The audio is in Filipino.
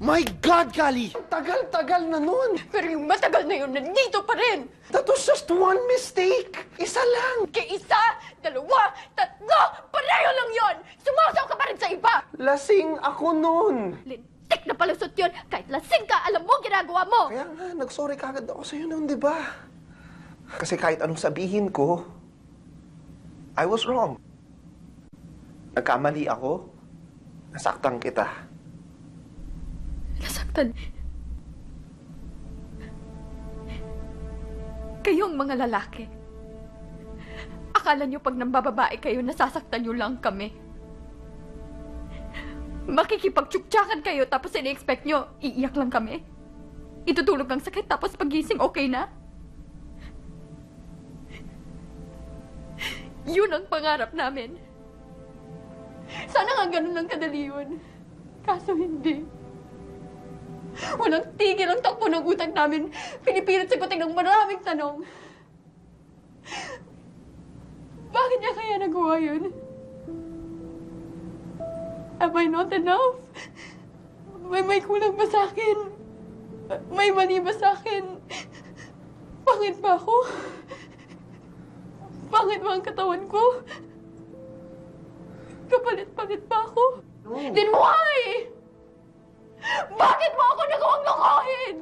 My God, Kali! Tagal-tagal na nun. Pero yung matagal na yun, nandito pa rin! That was just one mistake. Isa lang. Kay isa, dalawa, tatlo, pareho lang yon! Sumasaw ka pa rin sa iba! Lasing ako nun. Lintik na palusot yun! Kahit lasing ka, alam mo ang ginagawa mo! Kaya nga, nag-sorry kagad ako sa'yo noon, di ba? Kasi kahit anong sabihin ko, I was wrong. Nagkamali ako. Nasaktan kita. Nasaktan. Kayong mga lalaki, akala nyo pag nambababae kayo, nasasaktan nyo lang kami. Makikipagtsuktsakan kayo tapos ini-expect nyo, iiyak lang kami. Itutulog ang sakit tapos pagising okay na. Yun ang pangarap namin. Sana nga ganun lang kadali yun. Kaso hindi. Walang tigil ang takbo ng utak namin. Pinipilit sagutin ng maraming tanong. Bakit niya kaya nagawa yun? Am I not enough? May kulang ba sa akin? May mali ba sa akin? Pangit ba ako? Pangit ba ang katawan ko? Kapalit-palit ba ako? Then why? Bakit mo ako nagawang lokohin?